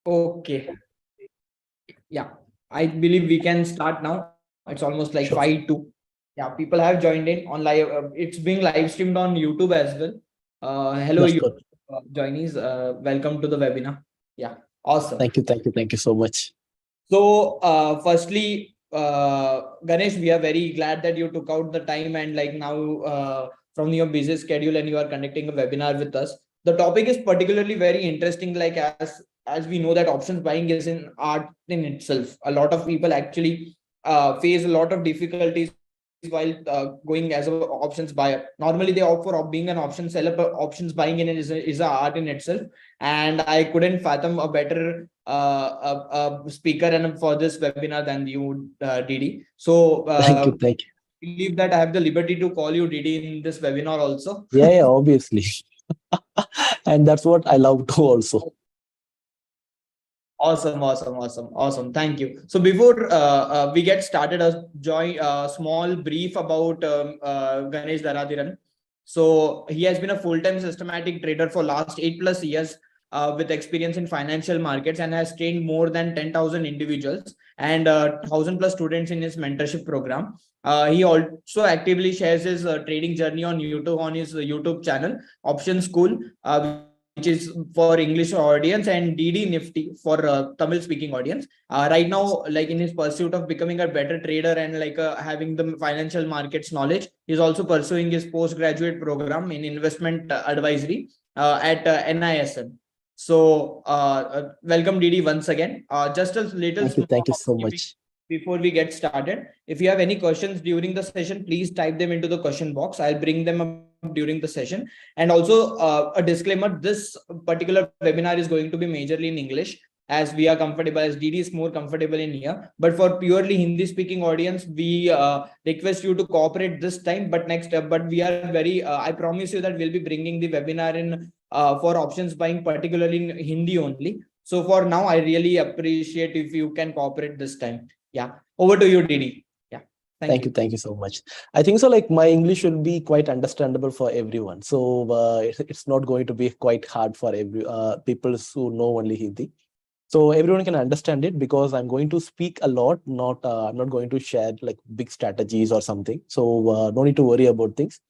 Okay. Yeah, I believe we can start now. It's almost like Sure. 5 to. Yeah, people have joined in on live. It's being live streamed on YouTube as well. Hello, That's you good. joinees. Welcome to the webinar. Yeah, awesome. Thank you so much. So, firstly, Ganesh, we are very glad that you took out the time and like now from your busy schedule and you are conducting a webinar with us. The topic is particularly very interesting, like as we know that options buying is an art in itself. A lot of people actually face a lot of difficulties while going as a options buyer. Normally, they opt for being an option seller, but options buying in it is a art in itself. And I couldn't fathom a better speaker and for this webinar than you, Didi. So Thank you. I believe that I have the liberty to call you Didi in this webinar also. Yeah, obviously. And that's what I love to also. Awesome. Thank you. So before we get started, a small brief about Ganesh Daradhiran. So he has been a full-time systematic trader for last 8+ years with experience in financial markets and has trained more than 10,000 individuals and 1,000+ students in his mentorship program. He also actively shares his trading journey on his YouTube channel, Option School, which is for English audience, and DD Nifty for Tamil speaking audience. Right now, like in his pursuit of becoming a better trader and like having the financial markets knowledge, he's also pursuing his postgraduate program in investment advisory at NISM. So, welcome DD once again. Just a little small Thank you so housekeeping much. before we get started. If you have any questions during the session, please type them into the question box. I'll bring them up during the session. And also a disclaimer, this particular webinar is going to be majorly in English as we are comfortable, as DD is more comfortable in here. But for purely Hindi speaking audience, we request you to cooperate this time. But but we are very, I promise you that we'll be bringing the webinar in for options buying, particularly in Hindi only. So for now, I really appreciate if you can cooperate this time. Yeah, over to you, Didi. Yeah, thank you. Thank you so much. I think so. Like my English will be quite understandable for everyone. So it's not going to be quite hard for every people who know only Hindi. So everyone can understand it because I'm going to speak a lot. Not I'm not going to share like big strategies or something. So no need to worry about things.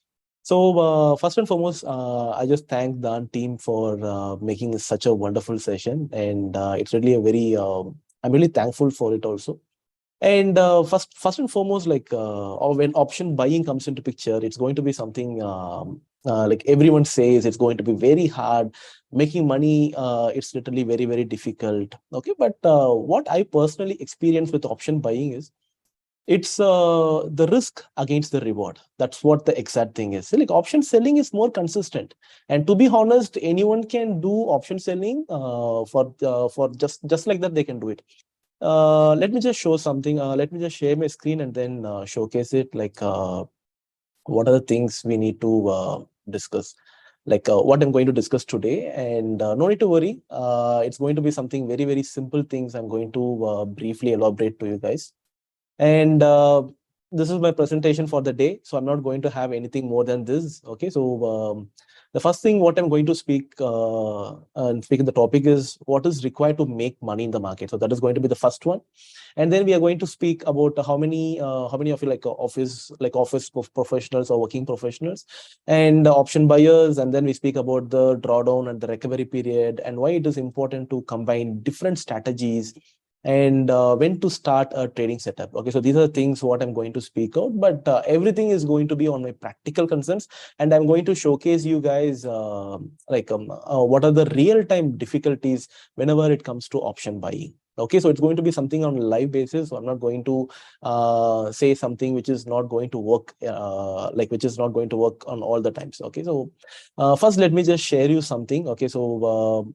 So first and foremost, I just thank the team for making such a wonderful session, and it's really a very. I'm really thankful for it also. And first and foremost, like when option buying comes into picture, it's going to be something like everyone says it's going to be very hard. Making money, it's literally very difficult. Okay, but what I personally experience with option buying is it's the risk against the reward. That's what the exact thing is. So, like option selling is more consistent, and to be honest, anyone can do option selling for just like that they can do it. Let me just show something. Let me just share my screen and then showcase it. Like, what are the things we need to discuss? Like what I'm going to discuss today, and no need to worry. It's going to be something very simple things. I'm going to briefly elaborate to you guys. And this is my presentation for the day. So I'm not going to have anything more than this. Okay, so the first thing what I'm going to speak and speak in the topic is what is required to make money in the market. So that is going to be the first one, and then we are going to speak about how many of you like office professionals or working professionals and option buyers, and then we speak about the drawdown and the recovery period and why it is important to combine different strategies and when to start a trading setup. Okay, so these are the things what I'm going to speak out, but everything is going to be on my practical concerns, and I'm going to showcase you guys what are the real-time difficulties whenever it comes to option buying. Okay, so it's going to be something on a live basis. So I'm not going to say something which is not going to work, which is not going to work on all the times. Okay, so first let me just share you something. Okay, so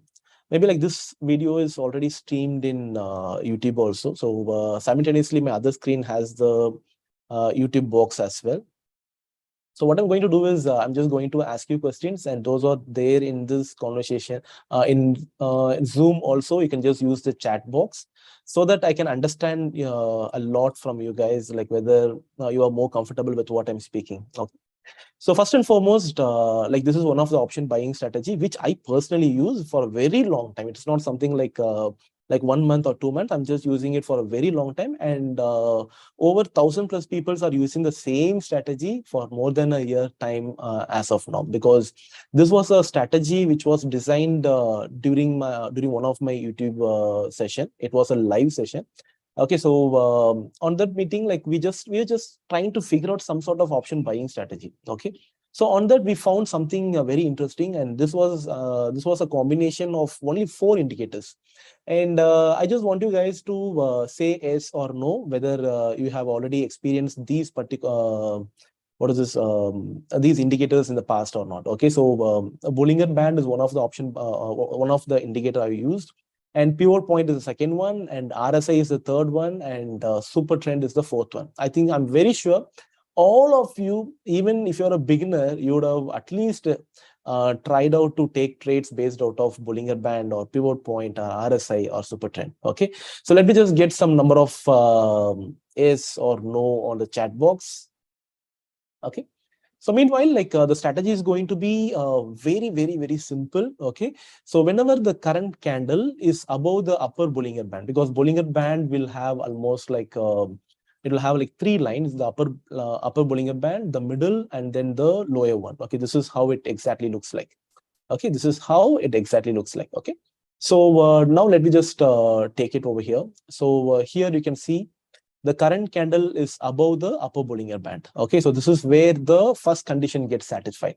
maybe like this video is already streamed in YouTube also. So simultaneously, my other screen has the YouTube box as well. So what I'm going to do is I'm just going to ask you questions, and those are there in this conversation. In Zoom also, you can just use the chat box so that I can understand a lot from you guys, like whether you are more comfortable with what I'm speaking. Okay. So first and foremost, like this is one of the option buying strategy which I personally use for a very long time. It's not something like like 1 month or 2 months. I'm just using it for a very long time, and over 1,000+ people are using the same strategy for more than a year time as of now, because this was a strategy which was designed during one of my YouTube session. It was a live session. Okay, so on that meeting, like we are just trying to figure out some sort of option buying strategy. Okay, so on that we found something very interesting, and this was a combination of only 4 indicators. And I just want you guys to say yes or no whether you have already experienced these particular these indicators in the past or not. Okay, so a Bollinger Band is one of the one of the indicator I used, and pivot point is the second one, and RSI is the third one, and super trend is the fourth one. I think I'm very sure all of you, even if you're a beginner, you would have at least tried out to take trades based out of Bollinger Band or pivot point or RSI or super trend. Okay, so let me just get some number of yes or no on the chat box. Okay, so meanwhile, like the strategy is going to be very, very, very simple. Okay, so whenever the current candle is above the upper Bollinger Band, because Bollinger Band will have almost like it will have like 3 lines: the upper Bollinger Band, the middle, and then the lower one. Okay, this is how it exactly looks like. Okay, this is how it exactly looks like. Okay, so now let me just take it over here. So here you can see the current candle is above the upper Bollinger Band. Okay, so this is where the first condition gets satisfied.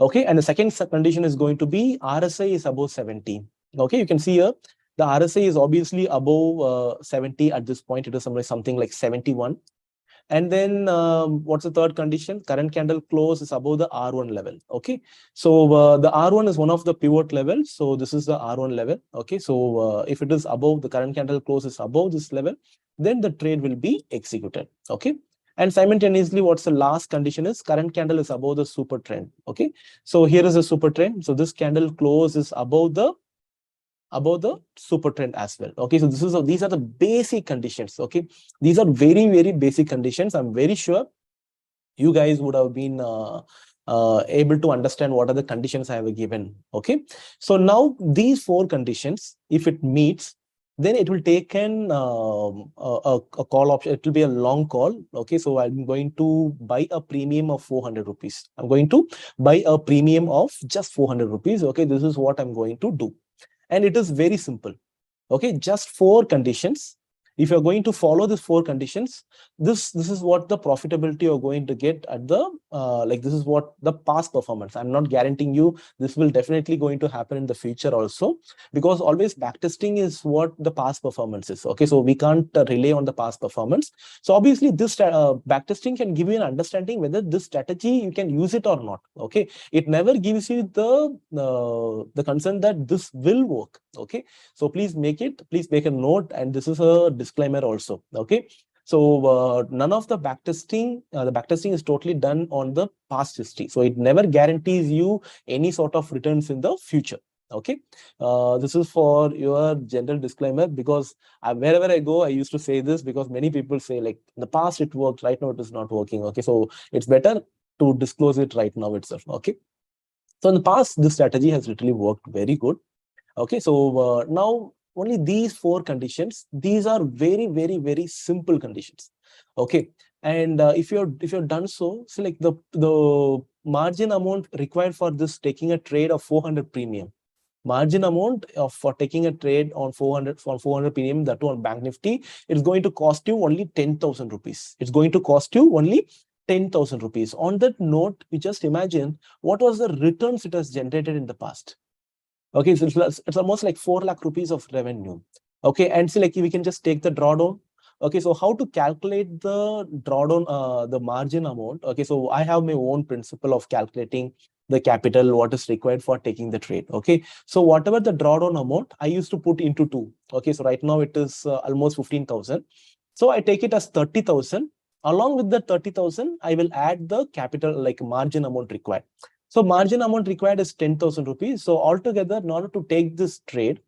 Okay, and the second condition is going to be RSI is above 70. Okay, you can see here the RSI is obviously above 70 at this point. It is something like 71. And then what's the third condition? Current candle close is above the R1 level. Okay, so the R1 is one of the pivot levels. So this is the R1 level. Okay, so if it is above, the current candle close is above this level, then the trade will be executed. Okay, and simultaneously, what's the last condition is current candle is above the super trend. Okay, so here is a super trend. So this candle close is above the super trend as well. Okay, so these are the basic conditions. Okay, these are very, very basic conditions. I'm very sure you guys would have been able to understand what are the conditions I have given. Okay, so now these 4 conditions, if it meets, then it will take a call option. It will be a long call. Okay, so I'm going to buy a premium of 400 rupees. I'm going to buy a premium of just 400 rupees. Okay, this is what I'm going to do. And it is very simple. Okay, just 4 conditions. If you're going to follow these 4 conditions, this is what the profitability you're going to get at the like this is what the past performance. I'm not guaranteeing you this will definitely going to happen in the future also, because always backtesting is what the past performance is. Okay, so we can't rely on the past performance. So obviously this backtesting can give you an understanding whether this strategy you can use it or not. Okay, it never gives you the concern that this will work. Okay, so please make a note, and this is a disclaimer also. Okay, so none of the backtesting is totally done on the past history, so it never guarantees you any sort of returns in the future. Okay, this is for your general disclaimer, because wherever I go I used to say this, because many people say like in the past it worked, right now it is not working. Okay, so it's better to disclose it right now itself. Okay, so in the past this strategy has literally worked very good. Okay, so now only these 4 conditions, these are very, very, very simple conditions. Okay, and if you're done so like the margin amount required for this taking a trade of 400 premium, margin amount for taking a trade on 400 premium, that too on Bank Nifty, it's going to cost you only 10,000 rupees. It's going to cost you only 10,000 rupees. On that note, you just imagine what was the returns it has generated in the past. Okay, so it's almost like 4 lakh rupees of revenue. Okay, and so like we can just take the drawdown. Okay, so how to calculate the drawdown, the margin amount? Okay, so I have my own principle of calculating the capital, what is required for taking the trade. Okay, so whatever the drawdown amount, I used to put into 2. Okay, so right now it is almost 15,000. So I take it as 30,000. Along with the 30,000, I will add the capital, like margin amount required. So margin amount required is 10,000 rupees. So altogether, in order to take this trade,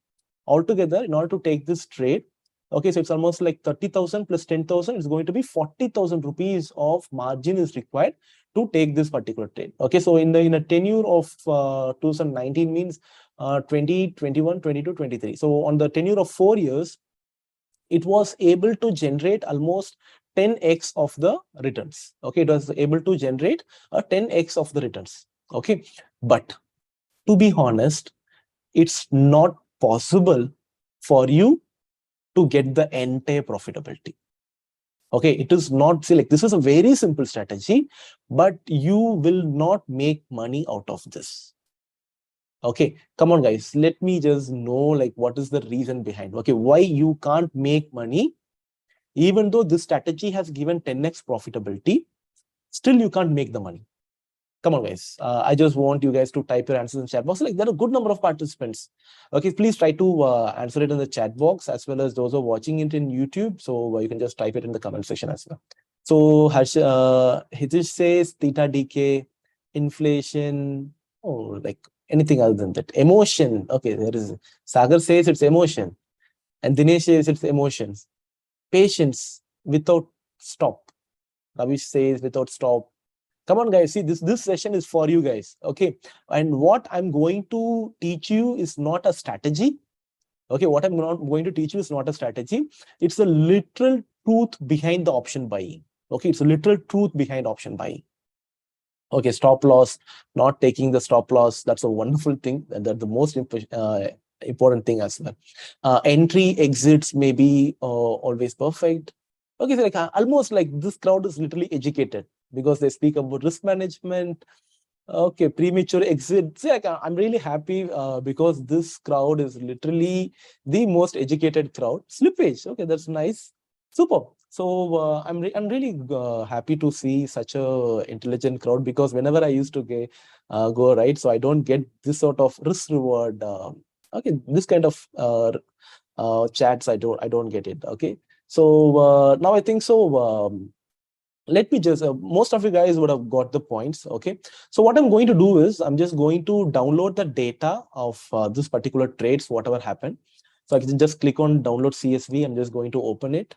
okay, so it's almost like 30,000 plus 10,000 is going to be 40,000 rupees of margin is required to take this particular trade. Okay, so in a tenure of 2019 means 20, 21, 22, 23. So on the tenure of 4 years, it was able to generate almost 10x of the returns. Okay, it was able to generate a 10x of the returns. Okay, but to be honest, it's not possible for you to get the entire profitability. Okay, it is not, see, like, this is a very simple strategy, but you will not make money out of this. Okay, come on guys, let me just know, like, what is the reason behind, okay, why you can't make money even though this strategy has given 10x profitability, still you can't make the money. Come on guys, I just want you guys to type your answers in chat box. Like, there are a good number of participants. Okay, please try to answer it in the chat box, as well as those who are watching it in YouTube. So you can just type it in the comment section as well. So Hitesh says theta decay, inflation, oh, like anything other than that. Emotion. Okay, there is. Sagar says it's emotion. And Dinesh says it's emotions. Patience without stop. Ravish says without stop. Come on guys, see, this session is for you guys. Okay, and what I'm going to teach you is not a strategy. Okay, what I'm not going to teach you is not a strategy. It's the literal truth behind the option buying. Okay, it's a literal truth behind option buying. Okay, stop loss, not taking the stop loss, that's a wonderful thing, and that's the most important thing as well. Entry exits may be always perfect. Okay, so like almost like this crowd is literally educated, because they speak about risk management. Okay, premature exit. See, like, I'm really happy because this crowd is literally the most educated crowd. Slippage. Okay, that's nice. Super. So I'm really happy to see such a intelligent crowd, because whenever I used to go right, so I don't get this sort of risk reward. Okay, this kind of chats I don't get it. Okay, so now I think so. Let me just, most of you guys would have got the points. Okay, so what I'm going to do is I'm just going to download the data of this particular trades, whatever happened. So I can just click on download CSV. I'm just going to open it,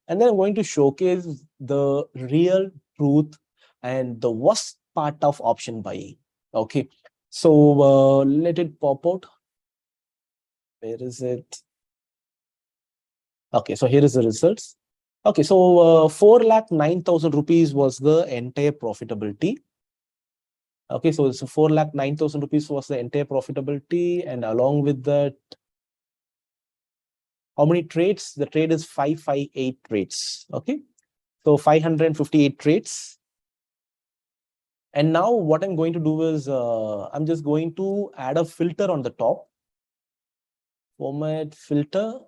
and then I'm going to showcase the real truth and the worst part of option buying. Okay, so let it pop out. Where is it? Okay, so here is the results. Okay, so 4,09,000 rupees was the entire profitability. Okay, so 4,09,000 rupees was the entire profitability, and along with that, how many trades? The trade is 558 trades. Okay, so 558 trades. And now what I'm going to do is I'm just going to add a filter on the top. Format filter.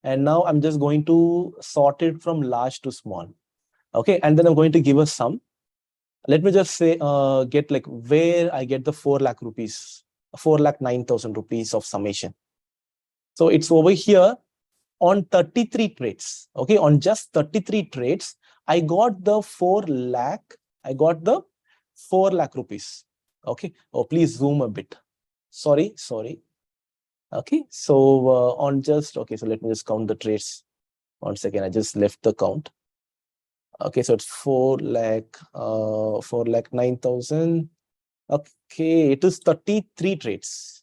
And now I'm just going to sort it from large to small. Okay, and then I'm going to give a sum. Let me just say, get like where I get the 4 lakh rupees, 4,09,000 rupees of summation. So it's over here on 33 trades. Okay, on just 33 trades, I got the 4 lakh. I got the 4 lakh rupees. Okay. Oh, please zoom a bit. Sorry. Okay. So on just, okay, so let me just count the trades. 1 second. I just left the count. Okay, so it's 4 lakh, 4,09,000. Okay, it is 33 trades.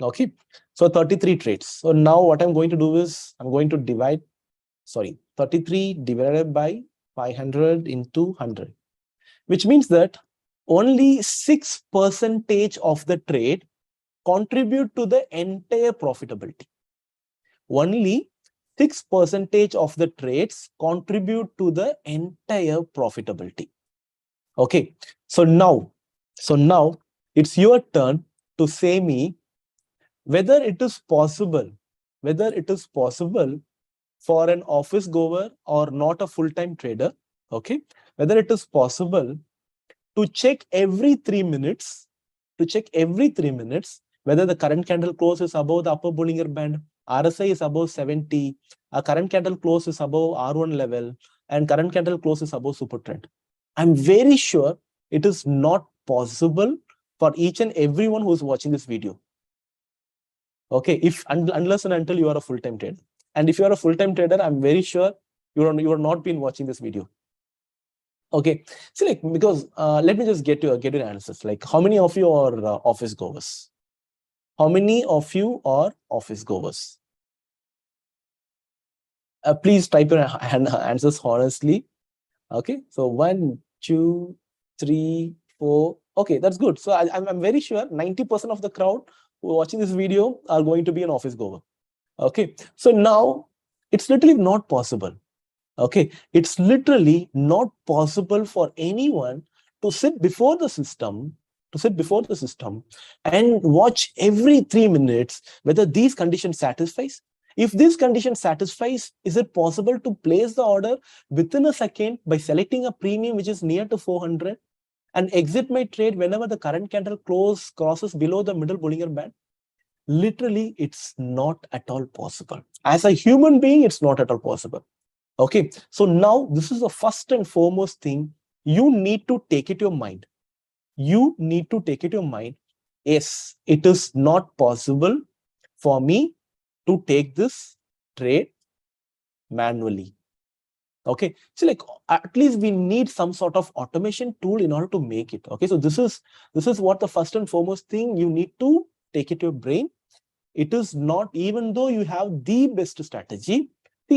Okay, so 33 trades. So now what I'm going to do is I'm going to divide, 33 divided by 500 into 100, which means that only 6% of the trade contribute to the entire profitability. Only 6% of the trades contribute to the entire profitability. Okay, so now it's your turn to say me whether it is possible for an office goer or not a full-time trader, okay, whether it is possible to check every 3 minutes, whether the current candle close is above the upper Bollinger Band, RSI is above 70, a current candle close is above R1 level, and current candle close is above super trend. I'm very sure it is not possible for each and everyone who is watching this video. Okay, if unless and until you are a full-time trader. And if you are a full-time trader, I'm very sure you are not been watching this video. Okay, so like, because let me just get your answers. Like, how many of you are office goers? How many of you are office goers? Please type your answers honestly. Okay, so 1, 2, 3, 4. Okay, that's good. So I'm very sure 90% of the crowd who are watching this video are going to be an office goer. Okay, so now it's literally not possible. Okay, it's literally not possible for anyone to sit before the system, and watch every 3 minutes whether these conditions satisfies. If this condition satisfies, is it possible to place the order within a second by selecting a premium which is near to 400 and exit my trade whenever the current candle crosses below the middle Bollinger Band? Literally, it's not at all possible. As a human being, it's not at all possible. Okay, so now this is the first and foremost thing you need to take it to your mind. You need to take it to your mind. Yes, it is not possible for me to take this trade manually. Okay, so like at least we need some sort of automation tool in order to make it. Okay, so this is what the first and foremost thing you need to take it to your brain. It is not, even though you have the best strategy,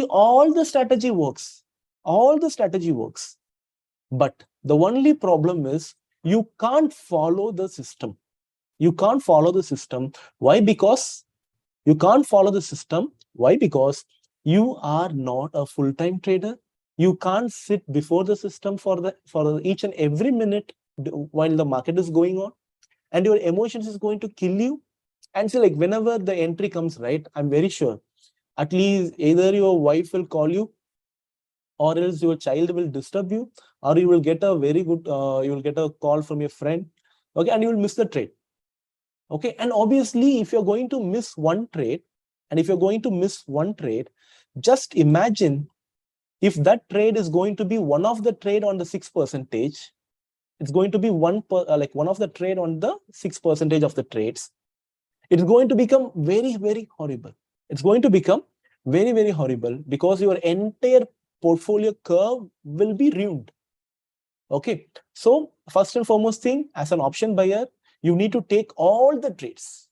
all the strategy works. All the strategy works. But the only problem is you can't follow the system. You can't follow the system. Why? Because you can't follow the system. Why? Because you are not a full-time trader. You can't sit before the system for each and every minute while the market is going on, and your emotions is going to kill you. And so like whenever the entry comes, right, I'm very sure at least either your wife will call you, or else your child will disturb you, or you will get a very good you will get a call from your friend. Okay, and you will miss the trade. Okay, and obviously if you're going to miss one trade, just imagine if that trade is going to be one of the trade on the 6%. It's going to be one of the trade on the 6% of the trades. It's going to become very, very horrible. It's going to become very, very horrible because your entire portfolio curve will be ruined. Okay, so first and foremost thing, as an option buyer, you need to take all the trades.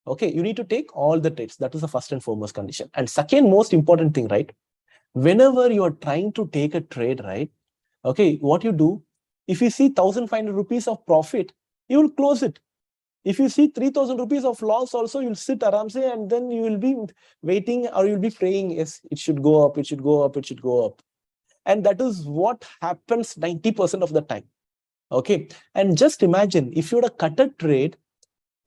Okay, you need to take all the trades. That is the first and foremost condition. And second most important thing, right? Whenever you are trying to take a trade, right? Okay, what you do, if you see 1,500 rupees of profit, you will close it. If you see 3,000 rupees of loss also, you'll sit aramse, and then you will be waiting, or you'll be praying, yes, it should go up, it should go up, it should go up. And that is what happens 90% of the time. Okay, and just imagine if you were to cut a trade,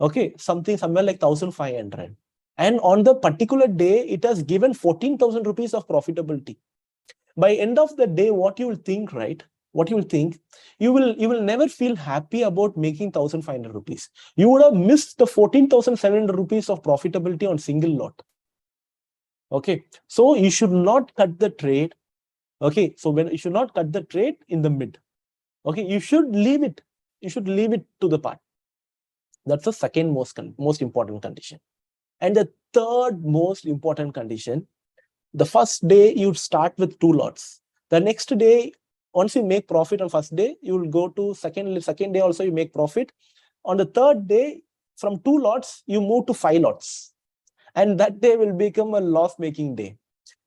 okay, somewhere like 1,500, and on the particular day it has given 14,000 rupees of profitability. By end of the day, what you will think, right? What you will think, you will never feel happy about making 1,500 rupees. You would have missed the 14,700 rupees of profitability on single lot. Okay, so you should not cut the trade. Okay, so when you should not cut the trade in the mid. Okay, you should leave it. You should leave it to the part. That's the second most important condition. And the third most important condition, the first day you start with 2 lots. The next day, once you make profit on first day, you will go to second day also you make profit. On the third day, from 2 lots, you move to 5 lots. And that day will become a loss-making day.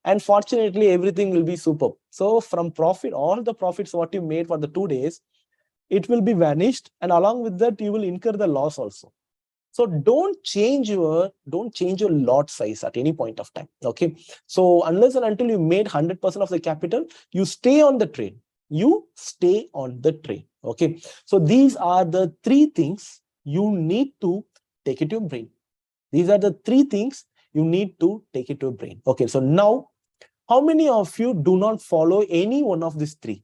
And fortunately, everything will be superb. So from profit, all the profits what you made for the 2 days, it will be vanished. And along with that, you will incur the loss also. So don't change your lot size at any point of time. Okay. So unless and until you made 100% of the capital, you stay on the trade. You stay on the trade. Okay. So these are the 3 things you need to take it to your brain. These are the 3 things you need to take it to your brain. Okay. So now, how many of you do not follow any one of these 3?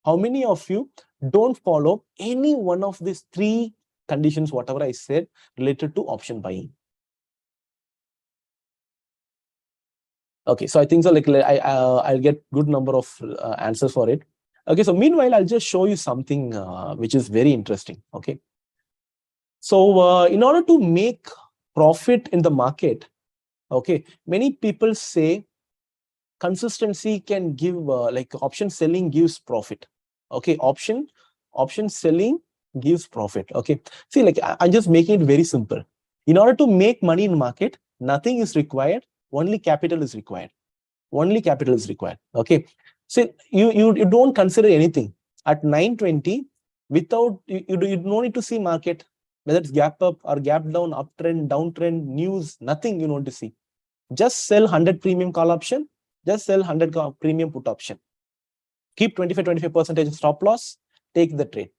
How many of you don't follow any one of these 3 conditions, whatever I said, related to option buying? Okay, so I think so. Like I'll get good number of answers for it. Okay, so meanwhile, I'll just show you something which is very interesting. Okay, so in order to make profit in the market, okay, many people say consistency can give like option selling gives profit. Okay, option selling gives profit. Okay, see, like I'm just making it very simple. In order to make money in market, nothing is required, only capital is required. Only capital is required. Okay, so you don't consider anything at 920 without you don't need to see market, whether it's gap up or gap down, uptrend, downtrend, news, nothing you want to see. Just sell 100 premium call option, just sell 100 premium put option. Keep 25% stop loss, take the trade.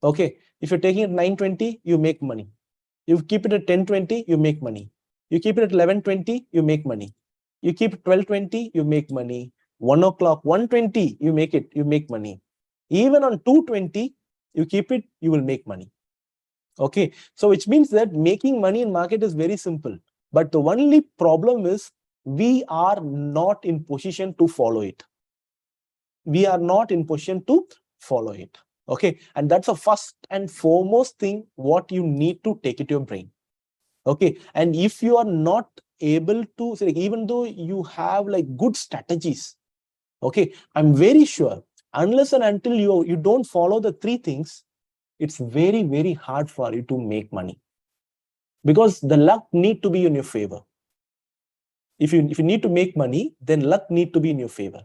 Okay, if you're taking it 920, you make money. You keep it at 1020, you make money. You keep it at 1120, you make money. You keep 1220, you make money. 1 o'clock, 120, you make money. Even on 220, you keep it, you will make money. Okay, so which means that making money in market is very simple. But the only problem is we are not in position to follow it. We are not in position to follow it. Okay, and that's the first and foremost thing what you need to take it to your brain. Okay, and if you are not able to, say, even though you have like good strategies, okay, I'm very sure unless and until you don't follow the three things, it's very, very hard for you to make money, because the luck need to be in your favor. If you need to make money, then luck need to be in your favor.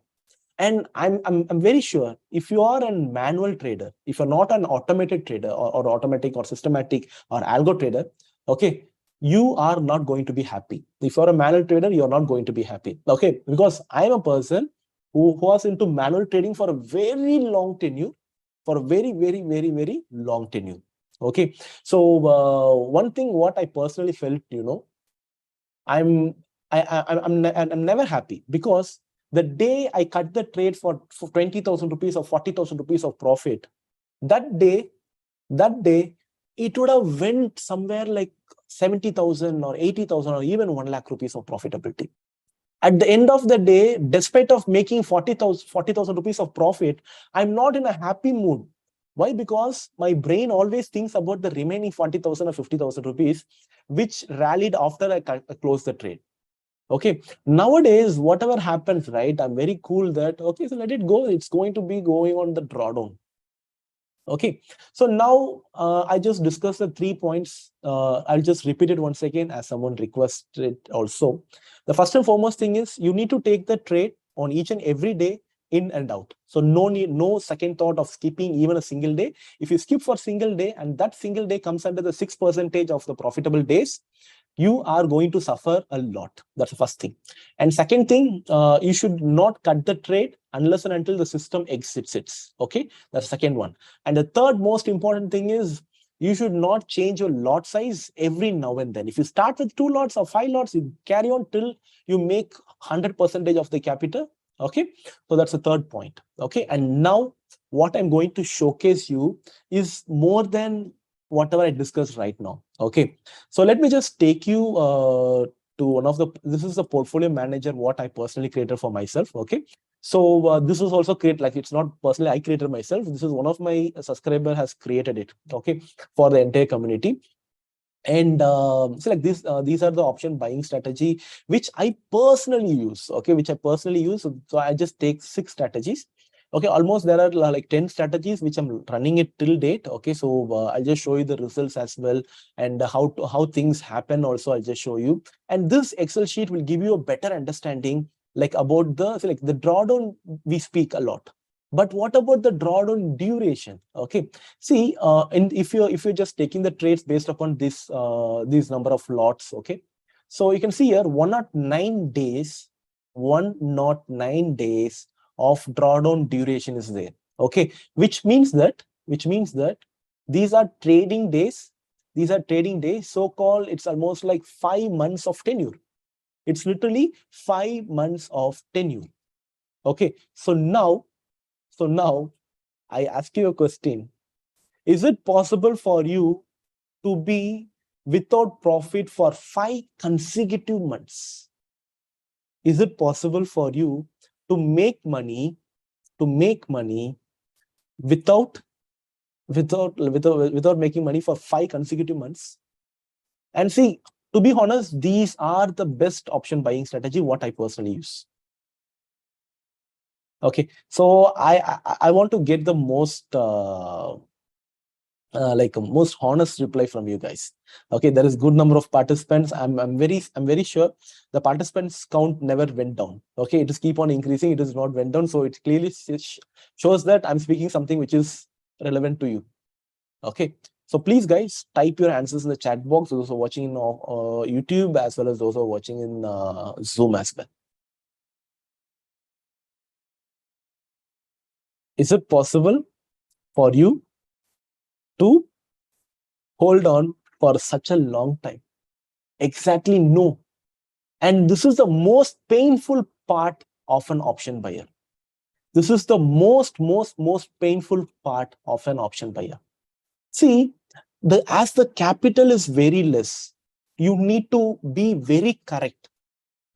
And I'm very sure if you are a manual trader, if you're not an automated trader or automatic or systematic or algo trader, okay, you are not going to be happy. If you're a manual trader, you're not going to be happy. Okay, because I'm a person who was into manual trading for a very long tenure, for a very, very, very, very long tenure. Okay, so one thing what I personally felt, I'm never happy, because the day I cut the trade for 20,000 rupees or 40,000 rupees of profit, that day, it would have went somewhere like 70,000 or 80,000 or even 1 lakh rupees of profitability. At the end of the day, despite of making 40,000 rupees of profit, I'm not in a happy mood. Why? Because my brain always thinks about the remaining 40,000 or 50,000 rupees, which rallied after I closed the trade. Okay, nowadays, whatever happens, right, I'm very cool that, okay, so let it go. It's going to be going on the drawdown. Okay, so now I just discussed the 3 points. I'll just repeat it once again as someone requested also. The first and foremost thing is you need to take the trade on each and every day, in and out. So no second thought of skipping even a single day. If you skip for a single day and that single day comes under the 6% of the profitable days, you are going to suffer a lot. That's the first thing. And second thing, you should not cut the trade unless and until the system exits it. Okay, that's the second one. And the third most important thing is you should not change your lot size every now and then. If you start with 2 lots or 5 lots, you carry on till you make 100% of the capital. Okay, so that's the third point. Okay, and now what I'm going to showcase you is more than whatever I discussed right now. Okay, so let me just take you to one of the, this is the portfolio manager what I personally created for myself. Okay, so this is also created, like it's not personally I created myself. This is one of my subscriber has created it. Okay, for the entire community. And so like this, these are the option buying strategy which I personally use. Okay, which I personally use. So I just take 6 strategies. Okay, almost there are like 10 strategies which I'm running it till date. Okay, so I'll just show you the results as well, and how things happen also I'll just show you. And this Excel sheet will give you a better understanding like about the, so like the drawdown we speak a lot. But what about the drawdown duration? Okay, see, and if you're just taking the trades based upon this these number of lots, okay, so you can see here 109 days, 109 days of drawdown duration is there. Okay, which means that these are trading days. These are trading days. So called, it's almost like 5 months of tenure. It's literally 5 months of tenure. Okay, so now I ask you a question. Is it possible for you to be without profit for 5 consecutive months? Is it possible for you to make money without making money for 5 consecutive months? And see, to be honest, these are the best option buying strategy what I personally use. Okay, so I want to get the most most honest reply from you guys. Okay, there is good number of participants. I'm very sure the participants count never went down. Okay, it is keep on increasing. It is not went down. So it clearly shows that I'm speaking something which is relevant to you. Okay, so please guys type your answers in the chat box. Those who are watching in YouTube as well as those who are watching in Zoom as well. Is it possible for you to hold on for such a long time? Exactly, no. And this is the most painful part of an option buyer. This is the most painful part of an option buyer. See, as the capital is very less, you need to be very correct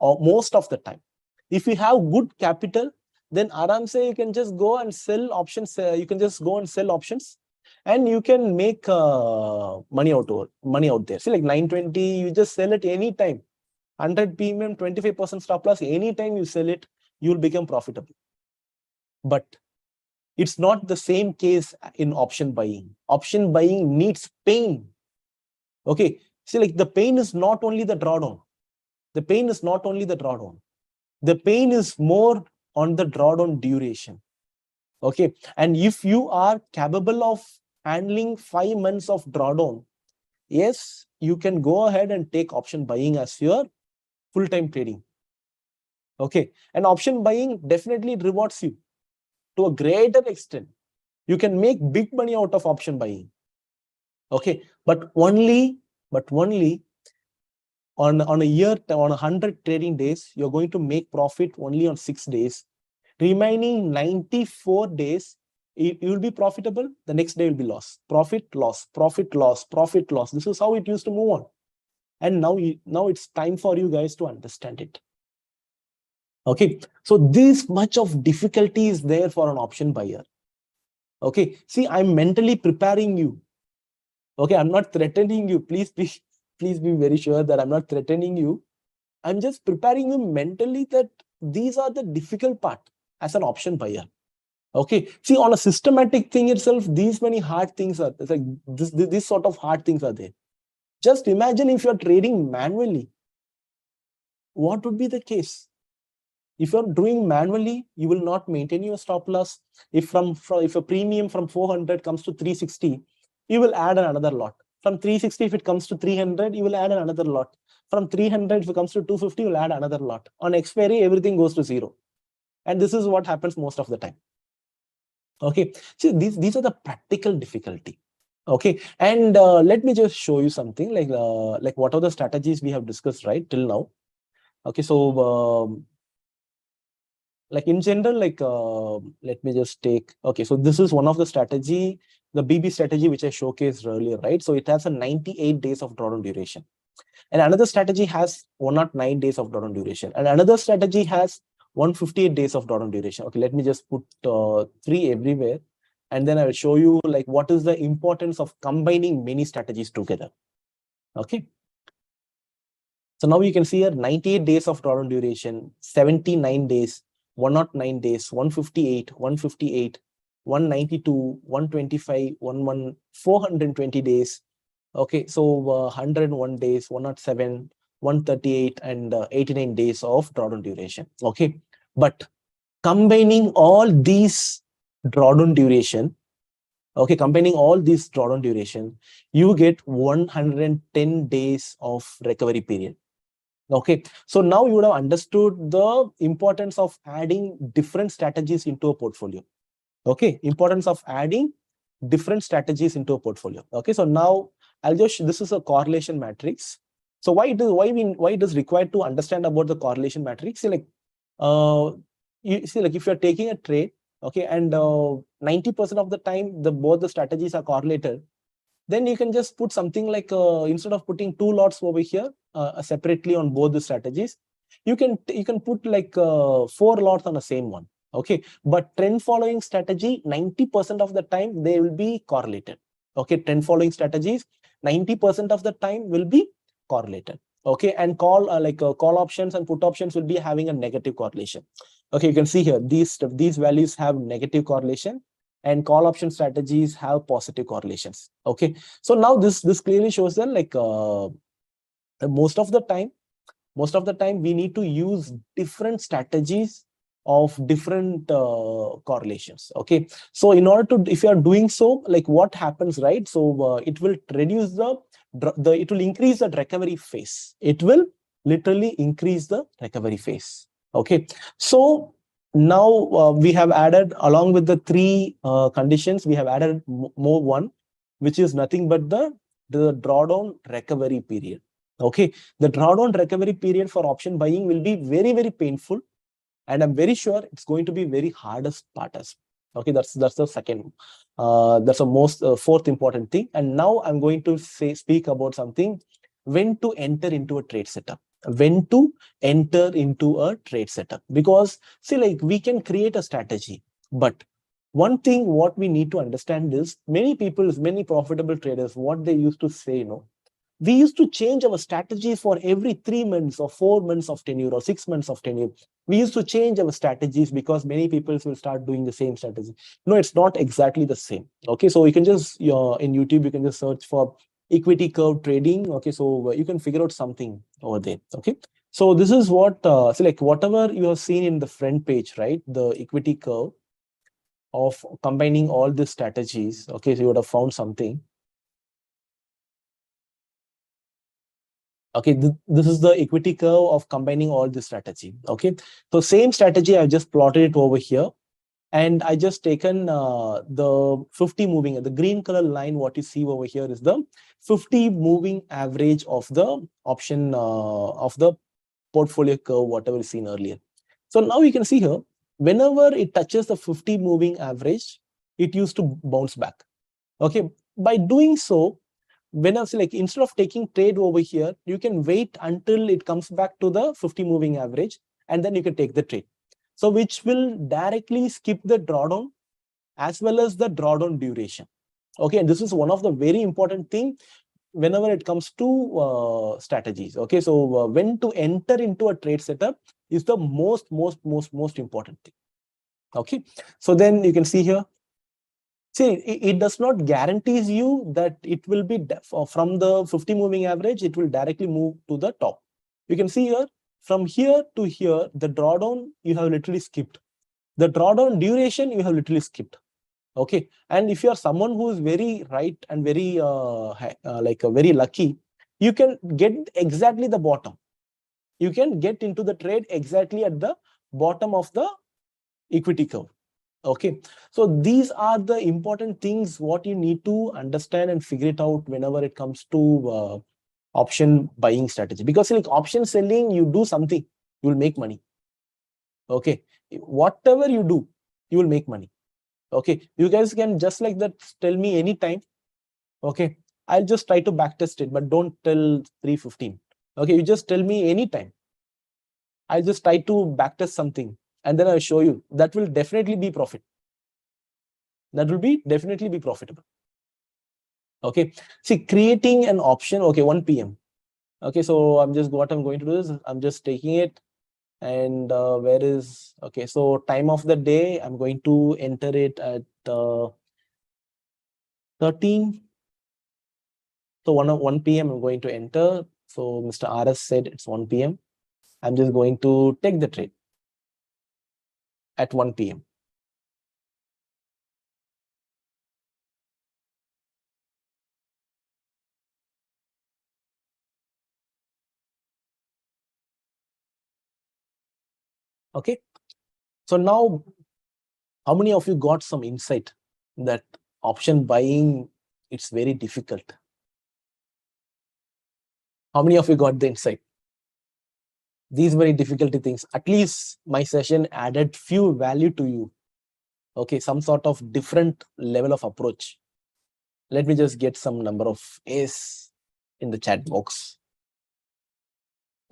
most of the time. If you have good capital, then aram say you can just go and sell options. You can just go and sell options, and you can make money out there. See, like 920, you just sell it anytime. 100 premium, 25% stop loss. Anytime you sell it, you'll become profitable. But it's not the same case in option buying. Option buying needs pain. Okay, see, like the pain is not only the drawdown. The pain is not only the drawdown. The pain is more on the drawdown duration. Okay, and if you are capable of handling 5 months of drawdown, yes, you can go ahead and take option buying as your full-time trading. Okay, and option buying definitely rewards you to a greater extent. You can make big money out of option buying. Okay, but only on a year, on 100 trading days, you're going to make profit only on 6 days. Remaining 94 days, you will be profitable. The next day will be loss. Profit, loss, profit, loss, profit, loss. This is how it used to move on. And now it's time for you guys to understand it. Okay, so this much of difficulty is there for an option buyer. Okay, see, I'm mentally preparing you. Okay, I'm not threatening you. Please be very sure that I'm not threatening you. I'm just preparing you mentally that these are the difficult part as an option buyer. Okay, see, on a systematic thing itself, these many hard things are like this sort of hard things are there. Just imagine if you're trading manually, what would be the case? If you're doing manually, you will not maintain your stop loss. If a premium from 400 comes to 360, you will add another lot. From 360, if it comes to 300, you will add another lot. From 300, if it comes to 250, you'll add another lot. On expiry, everything goes to zero. And this is what happens most of the time. Okay, so these are the practical difficulty. Okay, and let me just show you something like what are the strategies we have discussed right till now. Okay, so like in general, let me just take, okay, so this is one of the strategy, the BB strategy, which I showcased earlier, right? So it has a 98 days of drawdown duration. And another strategy has 109 days of drawdown duration. And another strategy has 158 days of drawdown duration. Okay, let me just put 3 everywhere. And then I will show you like what is the importance of combining many strategies together. Okay. So now you can see here 98 days of drawdown duration, 79 days, 109 days, 158, 158, 192, 125, 420 days. Okay, so 101 days, 107, 138, and 89 days of drawdown duration. Okay, but combining all these drawdown duration, okay, combining all these drawdown duration, you get 110 days of recovery period. Okay, so now you would have understood the importance of adding different strategies into a portfolio. Okay, importance of adding different strategies into a portfolio. Okay, so now I'll just, this is a correlation matrix. So why it is required to understand about the correlation matrix? See, like you see, like if you're taking a trade, okay, and 90% of the time both the strategies are correlated, then you can just put something like instead of putting 2 lots over here separately on both the strategies, you can put like 4 lots on the same one. Okay, but trend following strategy, 90% of the time they will be correlated. Okay, trend following strategies 90% of the time will be correlated. Okay, and call options and put options will be having a negative correlation. Okay, you can see here, these values have negative correlation and call option strategies have positive correlations. Okay, so now this clearly shows that like most of the time we need to use different strategies of different correlations. Okay, so in order to, if you are doing so, like what happens, right? So it will reduce it will increase the recovery phase. It will literally increase the recovery phase. Okay, so now we have added, along with the three conditions, we have added more one, which is nothing but the drawdown recovery period. Okay, the drawdown recovery period for option buying will be very, very painful, and I'm very sure it's going to be very hardest part as well. Okay, that's the second. That's the most fourth important thing. And now I'm going to speak about something: when to enter into a trade setup. When to enter into a trade setup, because see, like we can create a strategy, but one thing what we need to understand is many profitable traders, what they used to say, you know, we used to change our strategies for every 3 months or 4 months of tenure or 6 months of tenure. We used to change our strategies because many people will start doing the same strategy. No, it's not exactly the same. Okay, so you can just, in YouTube, you can just search for equity curve trading. Okay, so you can figure out something over there. Okay, so this is what, so like whatever you have seen in the front page, right? The equity curve of combining all these strategies. Okay, so you would have found something. Okay, this is the equity curve of combining all this strategy. Okay, so same strategy, I've just plotted it over here, and I just taken the 50 moving, the green color line, what you see over here is the 50 moving average of the option of the portfolio curve, whatever you seen earlier. So now you can see here, whenever it touches the 50 moving average, it used to bounce back. Okay, by doing so, when I say, like, instead of taking trade over here, you can wait until it comes back to the 50 moving average, and then you can take the trade. So which will directly skip the drawdown as well as the drawdown duration. Okay, and this is one of the very important thing whenever it comes to strategies. Okay, so when to enter into a trade setup is the most important thing. Okay, so then you can see here, see, it does not guarantees you that it will be from the 50 moving average, it will directly move to the top. You can see here, from here to here, the drawdown you have literally skipped. The drawdown duration you have literally skipped. Okay, and if you are someone who is very right and very very lucky, you can get exactly the bottom. You can get into the trade exactly at the bottom of the equity curve. Okay, so these are the important things what you need to understand and figure it out whenever it comes to option buying strategy. Because like option selling, you do something, you will make money. Okay, whatever you do, you will make money. Okay, you guys can just like that tell me anytime. Okay, I'll just try to backtest it, but don't tell 3:15. Okay, you just tell me anytime. I'll just try to backtest something, and then I'll show you. That will definitely be profit. That will be definitely be profitable. Okay, see, creating an option. Okay, 1 p.m. Okay, so I'm going to do is I'm just taking it, and where is, okay, so time of the day, I'm going to enter it at 13. So 1 p.m. I'm going to enter. So Mr. RS said it's 1 p.m. I'm just going to take the trade at 1 p.m. Okay, so now how many of you got some insight that option buying, it's very difficult? How many of you got the insight? These very difficult things, at least my session added few value to you. Okay, some sort of different level of approach. Let me just get some number of A's in the chat box.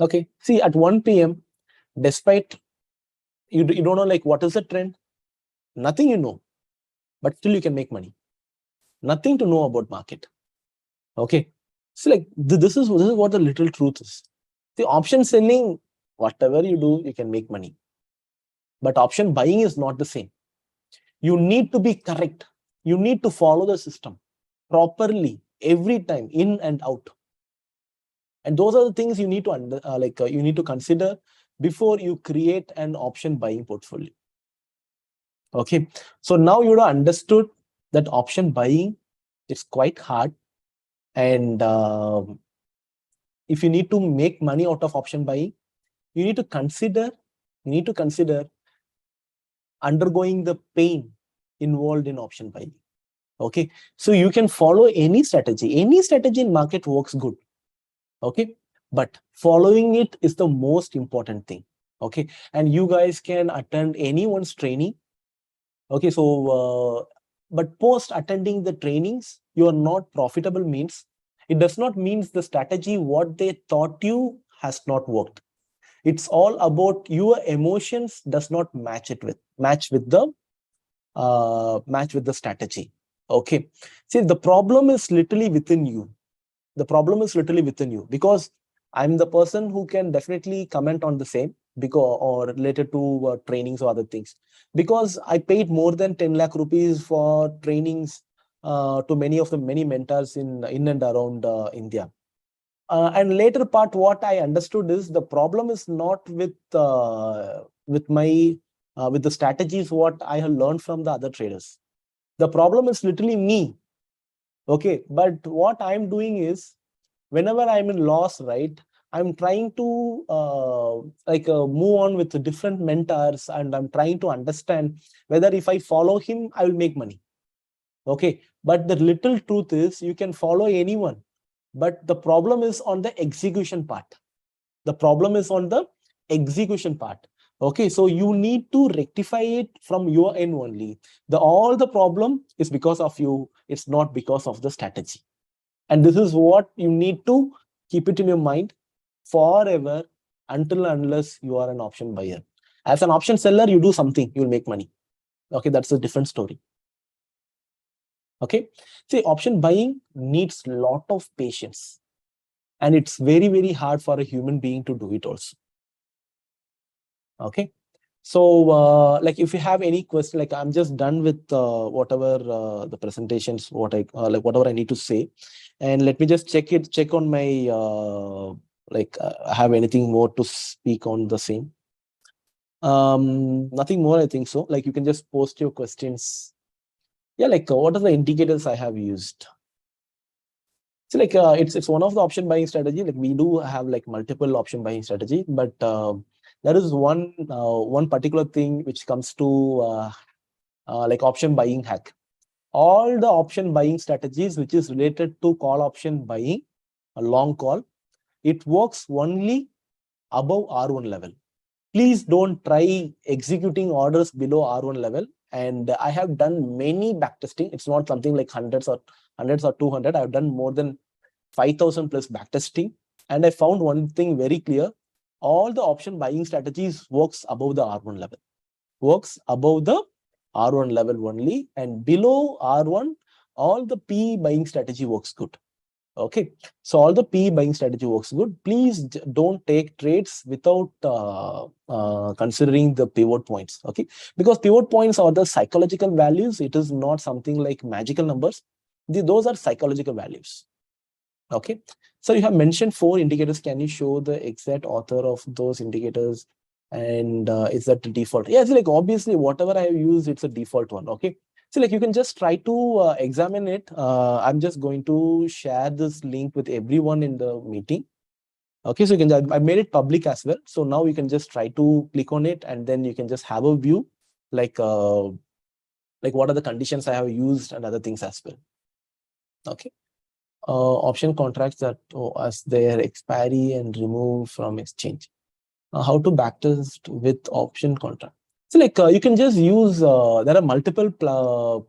Okay, see, at 1 p.m., despite you don't know like what is the trend, nothing you know, but still you can make money. Nothing to know about market. Okay, so like this is what the little truth is. The option selling, whatever you do, you can make money. But option buying is not the same. You need to be correct. You need to follow the system properly every time, in and out. And those are the things you need to you need to consider before you create an option buying portfolio. Okay, so now you have understood that option buying is quite hard, and if you need to make money out of option buying, you need to consider undergoing the pain involved in option buying. Okay, so you can follow any strategy in market works good. Okay, but following it is the most important thing. Okay, and you guys can attend anyone's training. Okay, so but post attending the trainings, you are not profitable means it does not mean the strategy what they taught you has not worked. It's all about your emotions does not match with the strategy. Okay, see, the problem is literally within you. Because I'm the person who can definitely comment on the same, because or related to trainings or other things, because I paid more than 10 lakh rupees for trainings to many mentors in and around India. And later part, what I understood is the problem is not with the strategies what I have learned from the other traders. The problem is literally me. Okay, but what I'm doing is, whenever I'm in loss, right, I'm trying to move on with the different mentors, and I'm trying to understand whether if I follow him, I will make money. Okay, but the little truth is you can follow anyone, but the problem is on the execution part. Okay, so you need to rectify it from your end only. All the problem is because of you. It's not because of the strategy. And this is what you need to keep it in your mind forever, until unless you are an option buyer. As an option seller, you do something, you'll make money. Okay, that's a different story. Okay, see, option buying needs a lot of patience, and it's very, very hard for a human being to do it also. Okay, so if you have any question, I'm just done with whatever the presentations, whatever I need to say, and let me just check on my have anything more to speak on the same. Nothing more, I think so. You can just post your questions. Yeah, what are the indicators I have used? So it's one of the option buying strategy. We do have multiple option buying strategy, but there is one particular thing which comes to option buying hack. All the option buying strategies which is related to call option buying, a long call, it works only above R1 level. Please don't try executing orders below R1 level. And I have done many backtesting. It's not something like hundreds or 200. I've done more than 5,000 plus backtesting. And I found one thing very clear. All the option buying strategies works above the R1 level. Works above the R1 level only. And below R1, all the P buying strategy works good. Okay, so all the P buying strategy works good. Please don't take trades without considering the pivot points. Okay, because pivot points are the psychological values. It is not something like magical numbers. Those are psychological values. Okay, so you have mentioned 4 indicators. Can you show the exact author of those indicators? And is that the default? Yeah, it's obviously whatever I have used, it's a default one. Okay. So you can just try to examine it. I'm just going to share this link with everyone in the meeting. Okay, so you can, I made it public as well. So now you can just try to click on it, and then you can just have a view what are the conditions I have used and other things as well. Okay. Option contracts that as their expiry and remove from exchange. How to backtest with option contract. So you can just use, there are multiple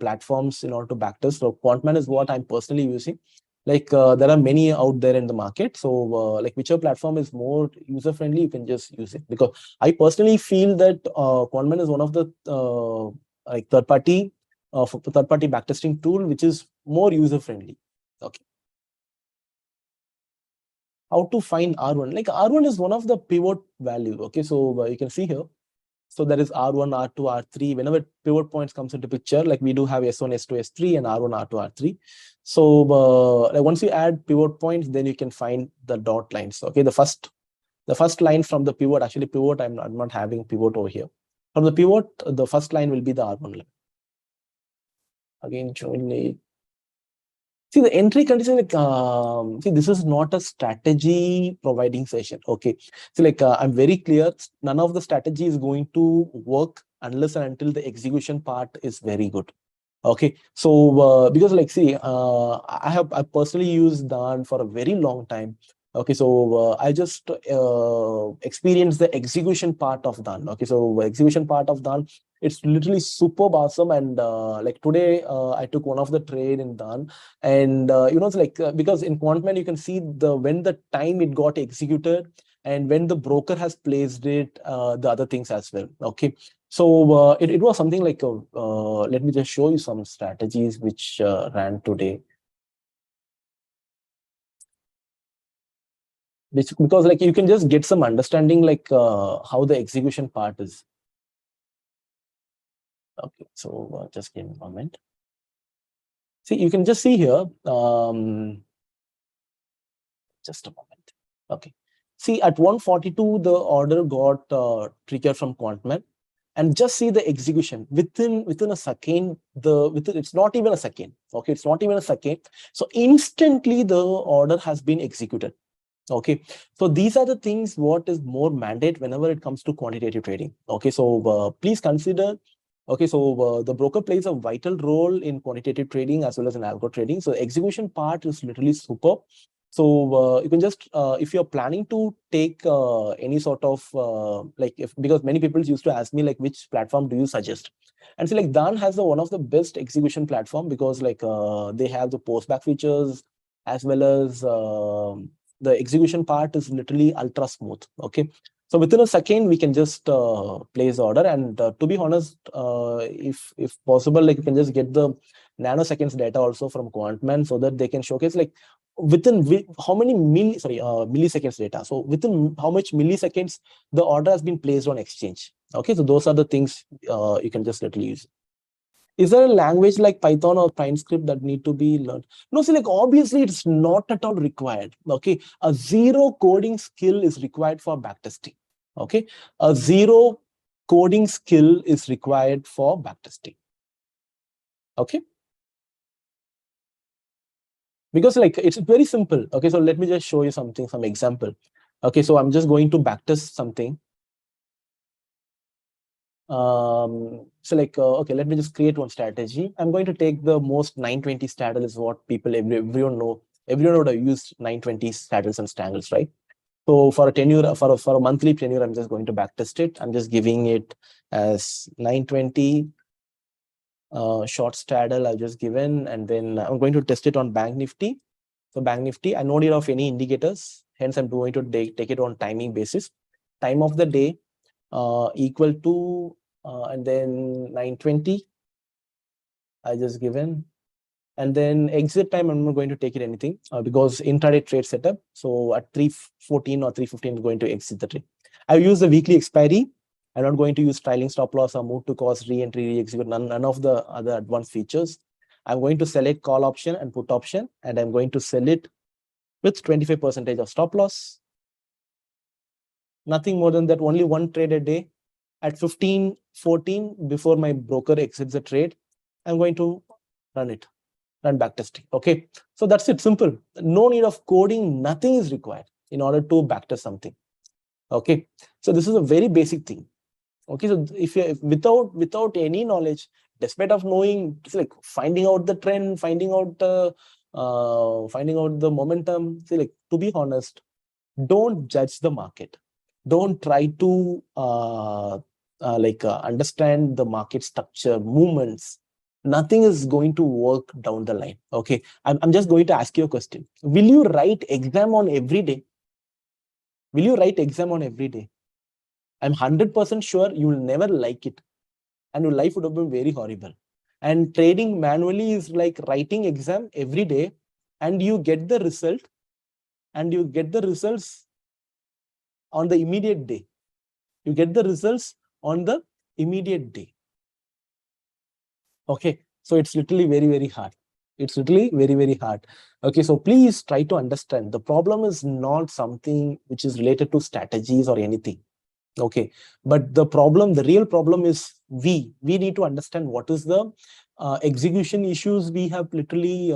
platforms in order to backtest. So Quantman is what I'm personally using. There are many out there in the market. So whichever platform is more user friendly, you can just use it. Because I personally feel that Quantman is one of the third party backtesting tool, which is more user friendly. Okay. How to find R1? R1 is one of the pivot value. Okay, so you can see here. So there is R1, R2, R3. Whenever pivot points comes into picture, like we do have S1, S2, S3, and R1, R2, R3. So like once you add pivot points, then you can find the dot lines. Okay, the first line from the pivot, actually pivot, I'm not having pivot over here. From the pivot, the first line will be the R1 line. Again, join. See the entry condition, like, see, this is not a strategy providing session. Okay. So like, I'm very clear, none of the strategy is going to work unless and until the execution part is very good. Okay. So, because like, see, I personally used DAN for a very long time. Okay. So, I just experienced the execution part of DAN. Okay. So execution part of DAN, it's literally superb awesome. And like today, I took one of the trade in DAN, and it's like because in Quantman you can see when the time it got executed and when the broker has placed it, the other things as well. Okay, so it was something like let me just show you some strategies which ran today. Because like you can just get some understanding like how the execution part is. Okay, so just give me a moment. See, you can just see here. Just a moment. Okay. See, at 142, the order got triggered from Quantman, and just see the execution within a second. It's not even a second. Okay, it's not even a second. So instantly the order has been executed. Okay, so these are the things what is more mandate whenever it comes to quantitative trading. Okay, so please consider. Okay, so the broker plays a vital role in quantitative trading as well as in algo trading. So execution part is literally super. So you can just, if you're planning to take any sort of because many people used to ask me like which platform do you suggest, and so like DAN has one of the best execution platform because like they have the postback features as well as the execution part is literally ultra smooth. Okay, so within a second we can just place order, and to be honest, if possible, like you can just get the nanoseconds data also from Quantman so that they can showcase like within how many milliseconds data. So within how much milliseconds the order has been placed on exchange. Okay, so those are the things you can just literally use. Is there a language like Python or PrimeScript that need to be learned? No, see, like obviously it's not at all required. Okay, a zero coding skill is required for backtesting. Okay, a zero coding skill is required for backtesting. Okay, because like it's very simple. Okay, so let me just show you some example. Okay, so I'm just going to backtest something. So like okay, let me just create one strategy. I'm going to take the most 920 straddle is what people everyone would have used 920 straddles and strangles, right? So for a tenure, for a monthly tenure, I'm just going to backtest it. I'm just giving it as 920 short straddle I've just given, and then I'm going to test it on Bank Nifty. So Bank Nifty, I no need of any indicators, hence I'm going to take it on timing basis. Time of the day equal to and then 920 I just given, and then exit time I'm not going to take it anything because intraday trade setup. So at 3:14 or 3:15 I'm going to exit the trade. I use the weekly expiry. I'm not going to use trailing stop loss or move to cost, re-entry, re-execute, none of the other advanced features. I'm going to select call option and put option, and I'm going to sell it with 25% of stop loss. Nothing more than that, only one trade a day. At 15:14, before my broker exits the trade, I'm going to run backtesting. Okay, so that's it, simple. No need of coding, nothing is required in order to backtest something. Okay, so this is a very basic thing. Okay, so if without any knowledge, despite of knowing, it's like finding out the trend, finding out the momentum. See, like to be honest, don't judge the market. Don't try to understand the market structure, movements. Nothing is going to work down the line. Okay, I'm just going to ask you a question. Will you write exam on every day? Will you write exam on every day? I'm 100% sure you will never like it, and your life would have been very horrible. And trading manually is like writing exam every day, and you get the result, and you get the results on the immediate day. You get the results on the immediate day. Okay, so it's literally very, very hard. It's literally very, very hard. Okay, so please try to understand. The problem is not something which is related to strategies or anything. Okay, but the real problem is we need to understand what is the execution issues we have literally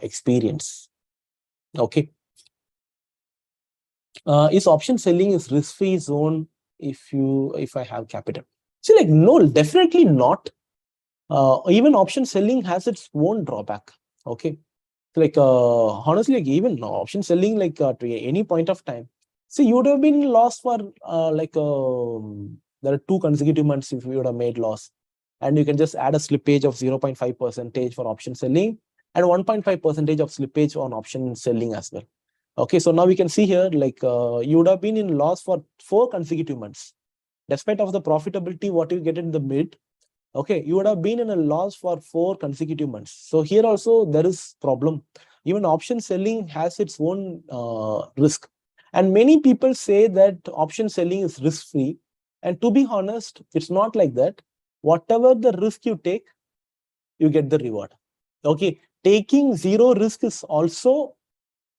experienced. Okay, is option selling is risk-free zone if I have capital? See, like, no, definitely not. Even option selling has its own drawback. Okay, like honestly, like even option selling, like to any point of time, see, you would have been lost for there are 2 consecutive months if you would have made loss, and you can just add a slippage of 0.5% for option selling and 1.5% of slippage on option selling as well. Okay, so now we can see here, like you would have been in loss for 4 consecutive months, despite of the profitability what you get in the mid. Okay, you would have been in a loss for 4 consecutive months. So here also there is problem. Even option selling has its own risk. And many people say that option selling is risk-free. And to be honest, it's not like that. Whatever the risk you take, you get the reward. Okay, taking 0 risk is also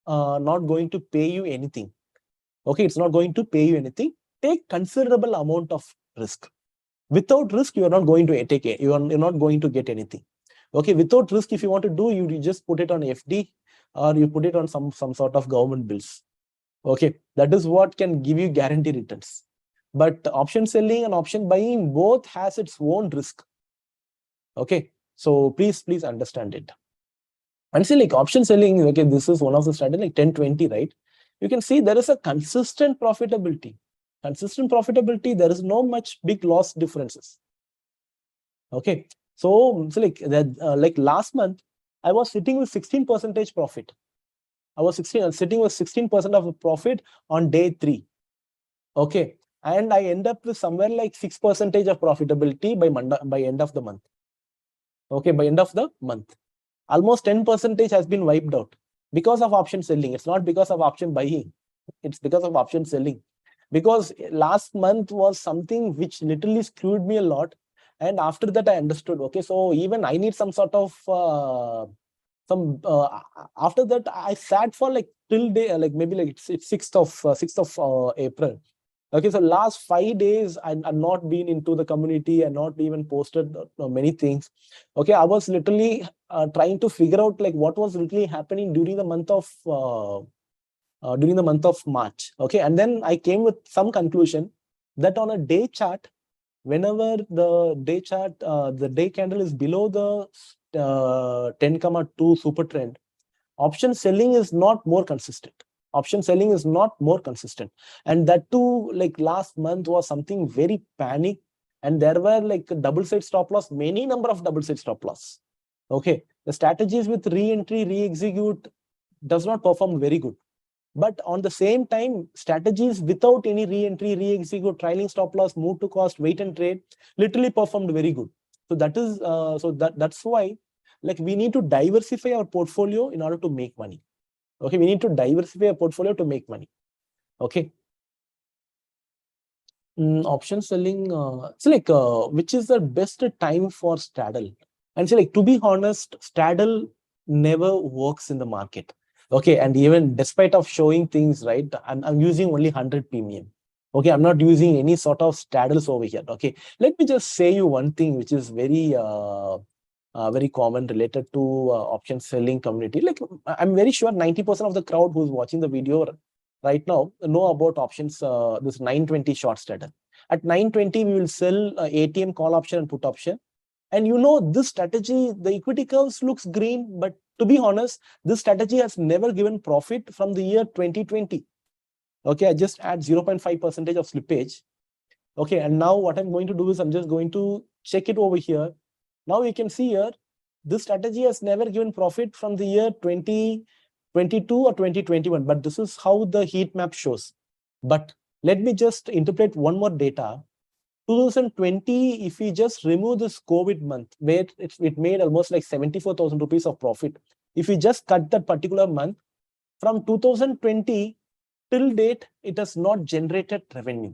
not going to pay you anything. Okay, it's not going to pay you anything. Take considerable amount of risk. Without risk, you are not going to take it. You're not going to get anything. Okay, without risk, if you want to do, you just put it on FD or you put it on some sort of government bills. Okay, that is what can give you guaranteed returns. But option selling and option buying both has its own risk. Okay, so please understand it. And see, like option selling, okay, this is one of the strategies, like 10-20, right? You can see there is a consistent profitability. There is no much big loss differences. Okay, so like that, like last month, I was sitting with 16% profit. I was sitting with 16% of the profit on day 3. Okay, and I end up with somewhere like 6% of profitability by end of the month. Okay, by end of the month, almost 10% has been wiped out because of option selling. It's not because of option buying. It's because of option selling. Because last month was something which literally screwed me a lot. And after that, I understood, okay, so even I need some sort of, after that, I sat for like till day, like maybe like it's 6th of April. Okay, so last 5 days, I've not been into the community and not even posted many things. Okay, I was literally trying to figure out like what was literally happening during the month of March. Okay, and then I came with some conclusion that on a day chart, whenever the day chart, the day candle is below the 10,2 super trend, option selling is not more consistent. Option selling is not more consistent. And that too, like last month was something very panic. And there were like double side stop loss, many number of double side stop loss. Okay, the strategies with re-entry, re-execute does not perform very good. But on the same time, strategies without any re-entry, re-execute, trailing stop loss, move to cost, wait and trade, literally performed very good. So that is that's why, like, we need to diversify our portfolio in order to make money. Okay, we need to diversify our portfolio to make money. Okay. Option selling. So like, which is the best time for straddle? And so like, to be honest, straddle never works in the market. Okay, and even despite of showing things, right, I'm using only 100 premium. Okay, I'm not using any sort of straddles over here. Okay, let me just say you one thing which is very very common related to option selling community. Like, I'm very sure 90% of the crowd who's watching the video right now know about options, this 920 short straddle. At 920, we will sell ATM call option and put option. And you know, this strategy, the equity curves looks green, but to be honest, this strategy has never given profit from the year 2020. Okay, I just add 0.5% of slippage. Okay, and now what I'm going to do is I'm just going to check it over here. Now you can see here, this strategy has never given profit from the year 2022 or 2021, but this is how the heat map shows. But let me just interpret one more data. 2020, if we just remove this COVID month, where it made almost like 74,000 rupees of profit. If we just cut that particular month, from 2020 till date, it has not generated revenue.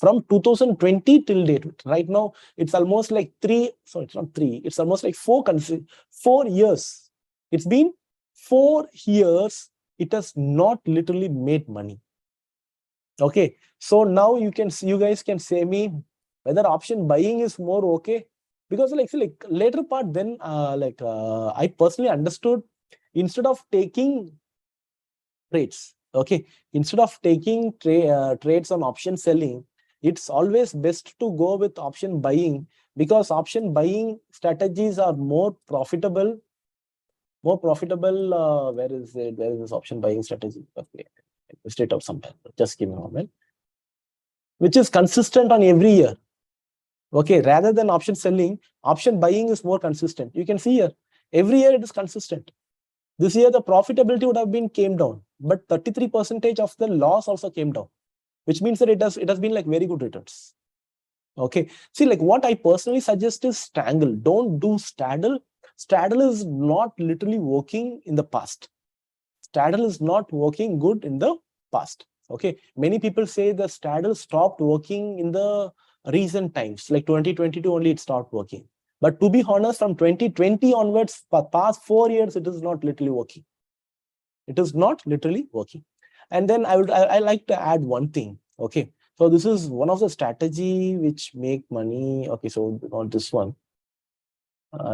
from 2020 till date. Right now, it's almost like it's almost like 4 years. It's been 4 years. It has not literally made money. Okay, so now you guys can say me whether option buying is more okay, because like later part, then I personally understood, instead of taking trades, okay, instead of taking trades on option selling, it's always best to go with option buying, because option buying strategies are more profitable. Where is this option buying strategy? Okay, straight out somewhere, just give me a moment. Which is consistent on every year. Okay, rather than option selling, option buying is more consistent. You can see here, every year it is consistent. This year the profitability would have been came down, but 33% of the loss also came down, which means that it has been like very good returns. Okay, see, like what I personally suggest is strangle. Don't do straddle. Straddle is not literally working in the past. Straddle is not working good in the past. Okay, many people say the straddle stopped working in the recent times, like 2022 only it stopped working. But to be honest, from 2020 onwards, for past 4 years, it is not literally working. It is not literally working. And then I like to add one thing. Okay, so this is one of the strategy which make money. Okay, so on this one,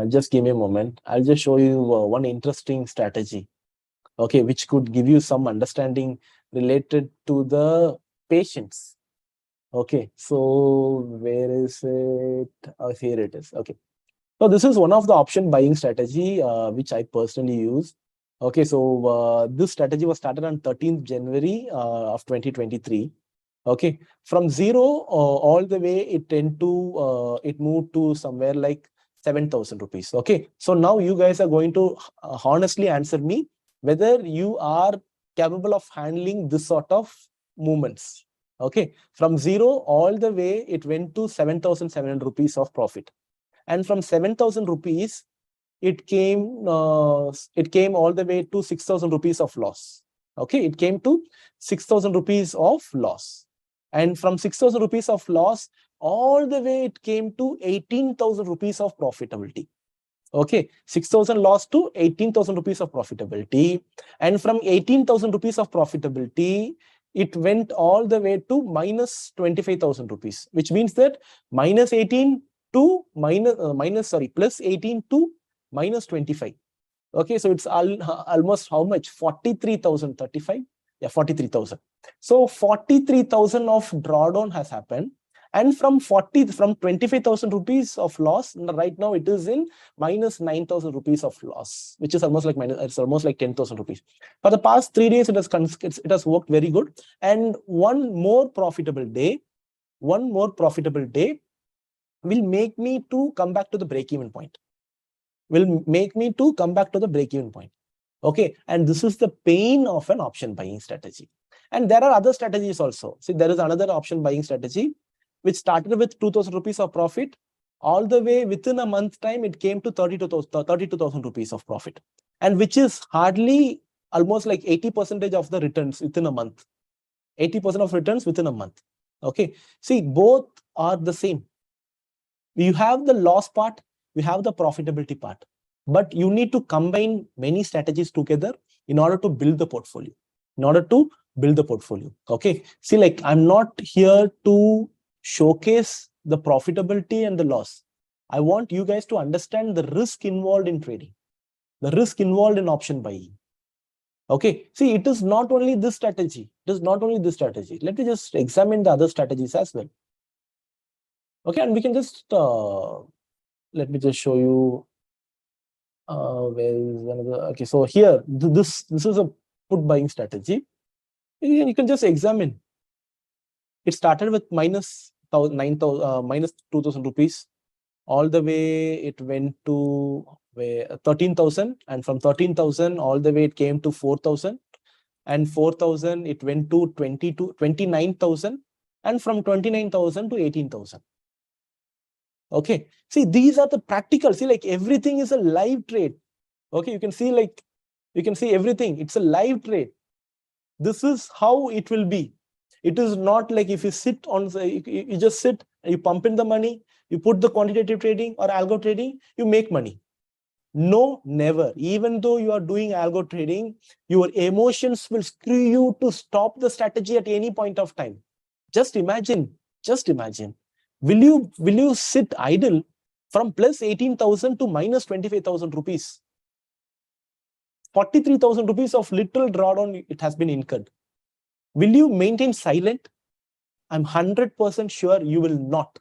just give me a moment. I'll just show you one interesting strategy. Okay, which could give you some understanding related to the patience. Okay, so where is it? Oh, here it is. Okay, so this is one of the option buying strategy which I personally use. Okay, so this strategy was started on 13th January of 2023. Okay, from zero all the way it moved to somewhere like 7,000 rupees. Okay, so now you guys are going to honestly answer me whether you are capable of handling this sort of movements. Okay, from zero all the way it went to 7,700 rupees of profit, and from 7,000 rupees it came all the way to 6,000 rupees of loss. Okay, it came to 6,000 rupees of loss, and from 6,000 rupees of loss all the way it came to 18,000 rupees of profitability. Okay, 6,000 loss to 18,000 rupees of profitability, and from 18,000 rupees of profitability it went all the way to minus 25,000 rupees, which means that minus 18 to plus 18 to minus 25. Okay, so it's almost how much? 43,035. Yeah, 43,000. So 43,000 of drawdown has happened, and from 25,000 rupees of loss, right now it is in minus 9,000 rupees of loss, which is almost like it's almost like 10,000 rupees. For the past 3 days, it has worked very good, and one more profitable day will make me to come back to the break-even point. Okay, and this is the pain of an option buying strategy. And there are other strategies also. See, there is another option buying strategy which started with 2,000 rupees of profit. All the way within a month time, it came to 32,000 rupees of profit, and which is hardly almost like 80% of the returns within a month. 80% of returns within a month. Okay, see, both are the same. You have the loss part, you have the profitability part, but you need to combine many strategies together in order to build the portfolio. Okay, see, like I'm not here to showcase the profitability and the loss. I want you guys to understand the risk involved in trading, the risk involved in option buying. Okay, see, it is not only this strategy. Let me just examine the other strategies as well. Okay, and we can just let me just show you where is another. Okay, so here this is a put buying strategy. You can just examine. It started with minus 2,000 rupees. All the way it went to 13,000, and from 13,000 all the way it came to 4,000, and 4,000 it went to 29,000, and from 29,000 to 18,000. Okay, see, these are the practical. See, like everything is a live trade. Okay, you can see everything. It's a live trade. This is how it will be. It is not like if you sit on, you just sit, you pump in the money, you put the quantitative trading or algo trading, you make money. No, never. Even though you are doing algo trading, your emotions will screw you to stop the strategy at any point of time. Just imagine. Will you sit idle from plus 18,000 to minus 25,000 rupees? 43,000 rupees of literal drawdown it has been incurred. Will you maintain silent? I'm 100% sure you will not.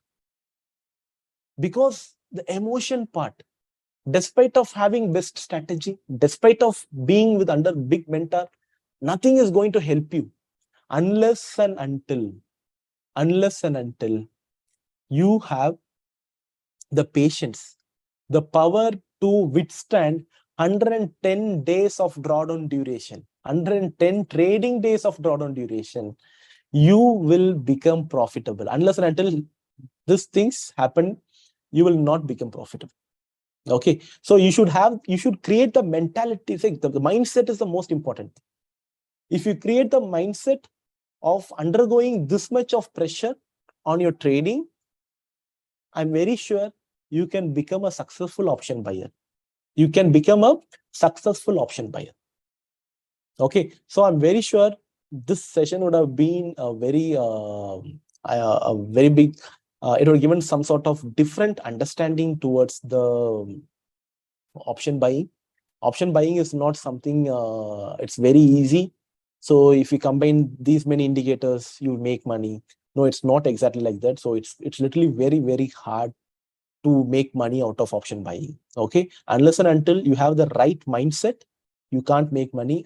Because the emotion part, despite of having best strategy, despite of being with under big mentor, nothing is going to help you unless and until you have the patience, the power to withstand 110 days of drawdown duration, 110 trading days of drawdown duration. You will become profitable. Unless and until these things happen, you will not become profitable. Okay, so you should create the mentality. The mindset is the most important. If you create the mindset of undergoing this much of pressure on your trading, I'm very sure you can become a successful option buyer. You can become a successful option buyer. Okay, so I'm very sure this session would have been a very big. It would have given some sort of different understanding towards the option buying. Option buying is not something, it's very easy. So if you combine these many indicators, you make money. No, it's not exactly like that. So it's literally very, very hard to make money out of option buying. Okay, unless and until you have the right mindset, you can't make money.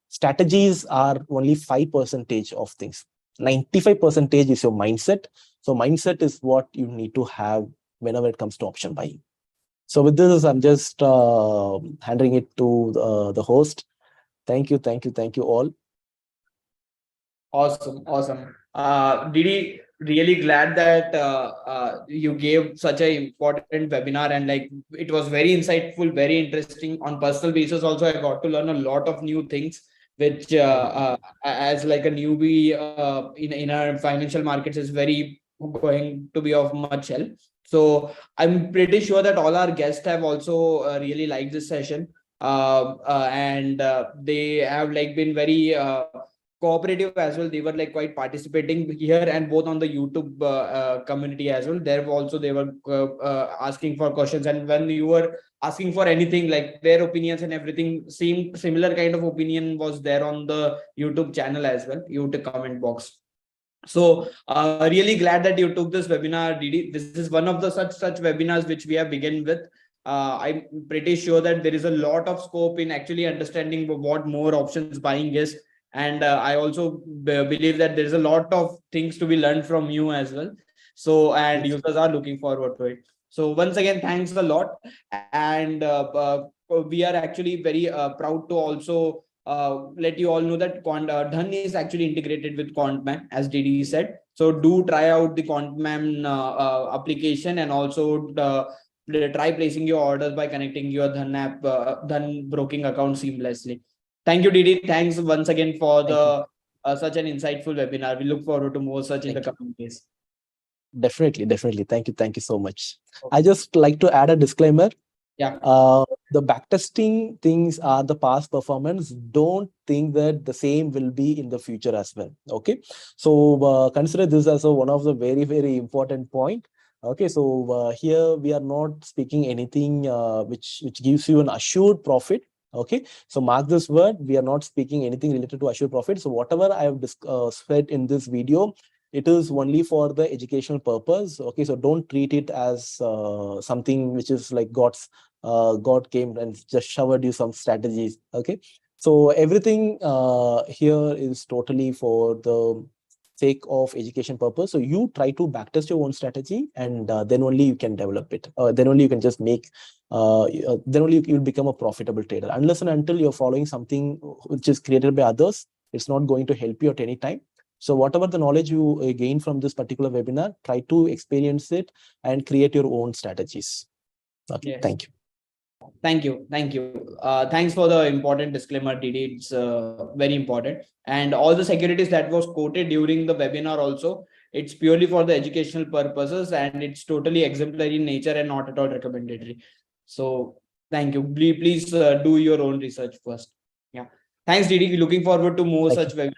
Strategies are only 5% of things. 95% is your mindset. So mindset is what you need to have whenever it comes to option buying. So with this, I'm just handing it to the host. Thank you all. Awesome. Didi, really glad that you gave such an important webinar, and like it was very insightful, very interesting. On personal basis, also I got to learn a lot of new things, which as like a newbie in our financial markets is very going to be of much help. So I'm pretty sure that all our guests have also really liked this session, and they have like been very cooperative as well. They were like quite participating here, and both on the YouTube community as well. There also they were asking for questions, and when you were asking for anything, like their opinions and everything seemed similar kind of opinion was there on the YouTube channel as well, YouTube comment box. So really glad that you took this webinar, Didi. This is one of the such webinars which we have begun with. I'm pretty sure that there is a lot of scope in actually understanding what more options buying is. And I also believe that there's a lot of things to be learned from you as well. So, and users are looking forward to it. So once again, thanks a lot. And we are actually very proud to also let you all know that Dhan is actually integrated with QuantMan, as Didi said. So do try out the QuantMan application, and also try placing your orders by connecting your Dhan app, Dhan broking account seamlessly. Thank you, Didi. Thanks once again for the such an insightful webinar. We look forward to more such in the coming days. Definitely. Thank you so much. Okay. I just like to add a disclaimer. Yeah. The backtesting things are the past performance. Don't think that the same will be in the future as well. Okay. So consider this as one of the very, very important point. Okay. So here we are not speaking anything which gives you an assured profit. Okay. So mark this word. We are not speaking anything related to assured profit. So whatever I have said in this video, it is only for the educational purpose. Okay. So don't treat it as something which is like God came and just showered you some strategies. Okay. So everything here is totally for the sake of education purpose. So you try to backtest your own strategy, and then only you can develop it. Then only you can just make, then only you'll become a profitable trader. Unless and until you're following something which is created by others, it's not going to help you at any time. So whatever the knowledge you gain from this particular webinar, try to experience it and create your own strategies. Okay, yes. Thank you. Thank you. Thank you. Thanks for the important disclaimer, DD. It's very important. And all the securities that was quoted during the webinar also, it's purely for the educational purposes and it's totally exemplary in nature and not at all recommendatory. So thank you. Please do your own research first. Yeah. Thanks, DD. Looking forward to more Thank such you. webinars.